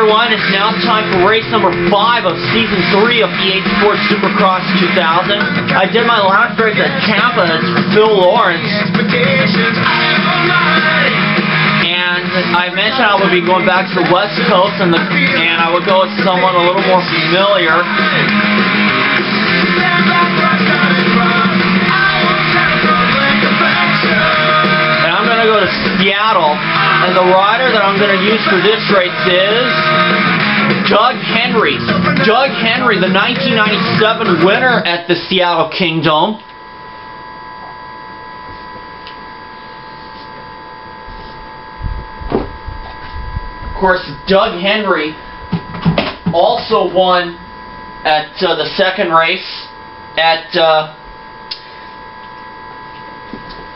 everyone. It's now time for race number 5 of Season 3 of EA Sports Supercross 2000. I did my last race at Tampa. It's Phil Lawrence. And I mentioned I would be going back to the West Coast and I would go with someone a little more familiar. And I'm going to go to Seattle. And the rider that I'm going to use for this race is Doug Henry. Doug Henry, the 1997 winner at the Seattle Kingdome. Of course, Doug Henry also won at the second race at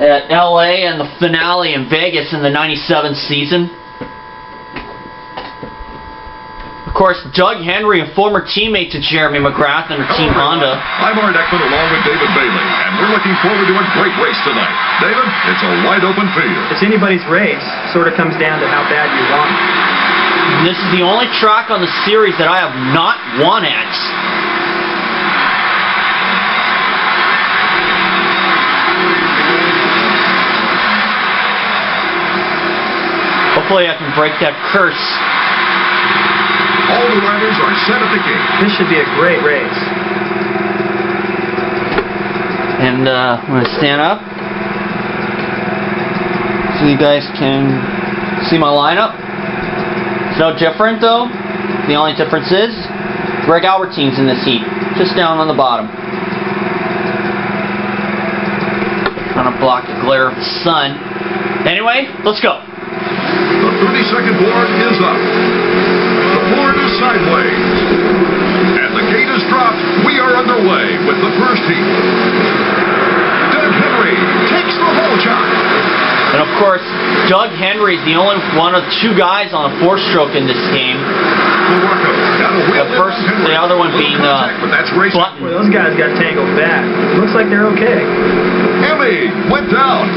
LA and the finale in Vegas in the 97 season. Of course, Doug Henry, a former teammate to Jeremy McGrath and Team Honda. I'm Art Eckman along with David Bailey, and we're looking forward to a great race tonight. David, it's a wide open field. It's anybody's race. Sort of comes down to how bad you want it. This is the only track on the series that I have not won at. Hopefully I can break that curse. All the riders are set at the gate. This should be a great race. And I'm going to stand up so you guys can see my lineup. It's no different though. The only difference is Greg Albertine's in this heat, just down on the bottom. Trying to block the glare of the sun. Anyway, let's go. The 30-second board is up. The board is sideways. And the gate is dropped. We are underway with the first heat. Doug Henry takes the whole shot. And of course, Doug Henry is the only one of two guys on a four-stroke in this game. The other one being Button. Well, those guys got tangled back. Looks like they're okay. Emmy went down.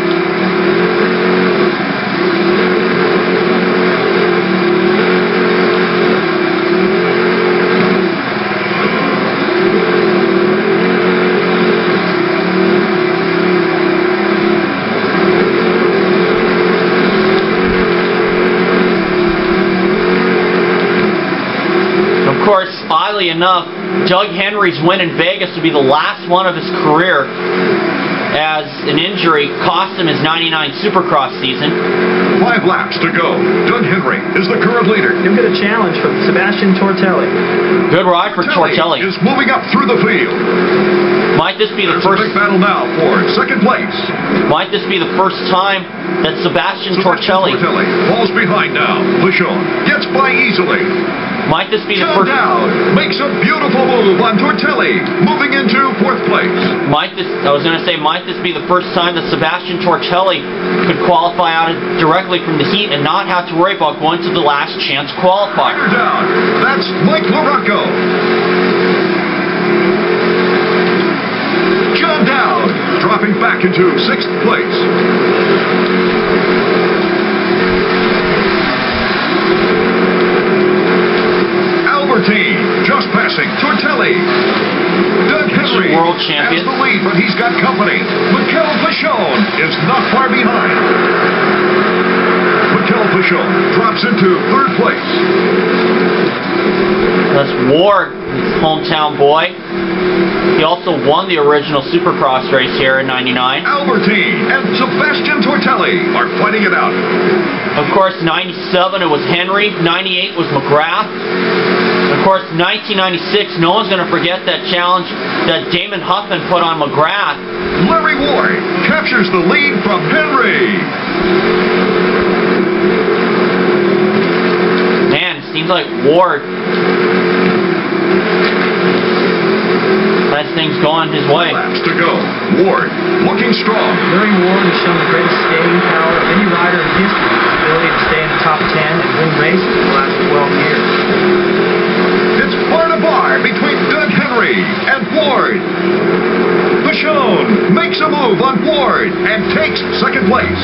Of course, oddly enough, Doug Henry's win in Vegas would be the last one of his career, as an injury cost him his '99 Supercross season. 5 laps to go. Doug Henry is the current leader. He'll get a challenge from Sebastian Tortelli. Good ride for Tortelli. Is moving up through the field. Might this be the first big battle now for second place? Might this be the first time that Sebastian Tortelli falls behind now. Bushon gets by easily. Might this be the first? Down makes a beautiful move on Tortelli, moving into 4th place. Might this be the first time that Sebastian Tortelli could qualify out directly from the heat and not have to worry about going to the last chance qualifier? Down. That's Mike LaRocco. John Dowd dropping back into 6th place. Just passing Tortelli. Doug Henry world champion has the lead, but he's got company. Mikel Bushon is not far behind. Mikel Bushon drops into 3rd place. That's Ward, his hometown boy. He also won the original Supercross race here in '99. Albertine and Sebastian Tortelli are fighting it out. Of course, '97 it was Henry. '98 was McGrath. Of course, 1996, no one's going to forget that challenge that Damon Huffman put on McGrath. Larry Ward captures the lead from Henry. Man, it seems like Ward has things going his way. Laps to go. Ward looking strong. Larry Ward has shown the greatest staying power of any rider in history. His ability to stay in the top 10 and win races for the last 12 years. It's bar to bar between Doug Henry and Ward. Bushon makes a move on Ward and takes 2nd place.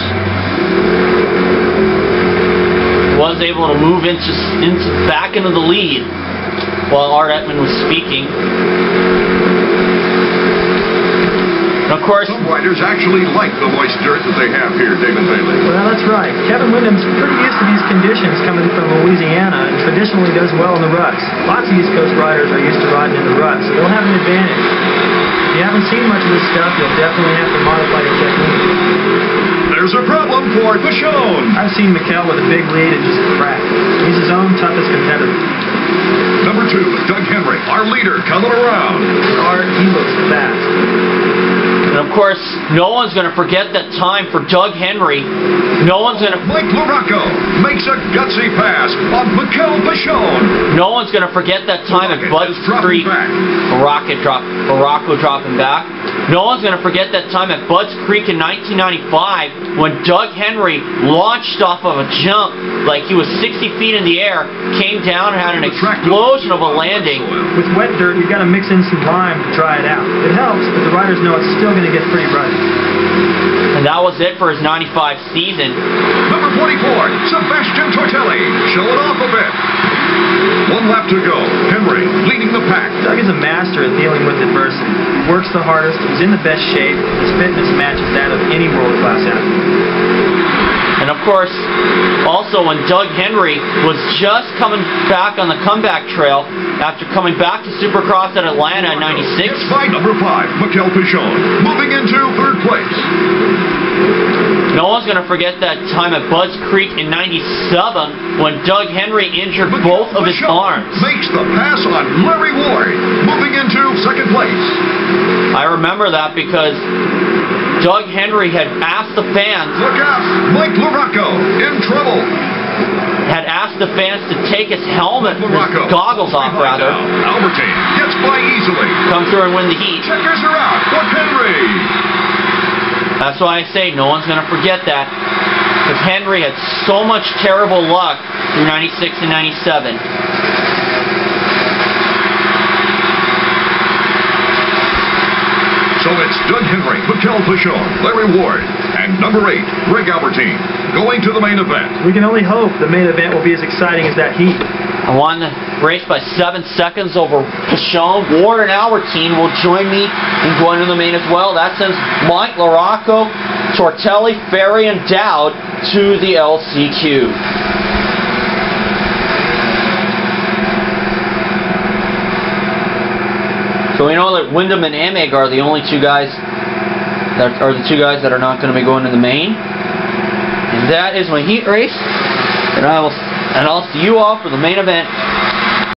Was was able to move back into the lead while Art Etman was speaking. And of course, some riders actually like the moist dirt that they have here, David Bailey. Well, that's right. Kevin Windham's pretty used to these conditions coming from Louisiana and traditionally does well in the ruts. Lots of East Coast riders are used to riding in the ruts, so they'll have an advantage. If you haven't seen much of this stuff, you'll definitely have to modify your technique. There's a problem for Pichon. I've seen Mikkel with a big lead and just crack. He's his own toughest competitor. Number 2, Doug Henry, our leader, coming around. Art, he looks fast. And of course, no one's going to forget that time for Doug Henry. No one's going to... Mike LaRocco makes a gutsy pass on Mikkel Pichon. No one's going to forget that time at Bud's Creek. Baracco dropping back. No one's going to forget that time at Bud's Creek in 1995 when Doug Henry launched off of a jump like he was 60 feet in the air, came down and had an explosion of a landing. With wet dirt, you've got to mix in some lime to dry it out. It helps, but the riders know it's still going to get pretty ruddy. And that was it for his 95 season. Number 44, Sebastian Tortelli, showing off a bit. 1 lap to go. Henry leading the pack. Doug is a master at dealing with adversity. He works the hardest, he's in the best shape, his fitness matches that of any world-class athlete. And of course, also when Doug Henry was just coming back on the comeback trail after coming back to Supercross at Atlanta in 96. By number 5, Mikkel Pichon, moving into 3rd place. No one's going to forget that time at Bud's Creek in 97 when Doug Henry injured both of his arms. Makes the pass on Larry Ward, moving into 2nd place. I remember that because Doug Henry had asked the fans... Look out! Mike LaRocco in trouble. Had asked the fans to take his helmet, his goggles off, rather. Albertine gets by easily. Come through and win the heat. Checkers are out for Henry. That's why I say no one's going to forget that. Because Henry had so much terrible luck through 96 and 97. So it's Doug Henry, Mikkel Pichon, Larry Ward, and number 8, Greg Albertine, going to the main event. We can only hope the main event will be as exciting as that heat. I won the race by 7 seconds over Pichon. Ward and Albertine will join me in going to the main as well. That sends Mike LaRocco, Tortelli, Ferry, and Dowd to the LCQ. So we know that Windham and Emig are the only 2 guys that are not going to be going to the main. And that is my heat race. And I'll see you all for the main event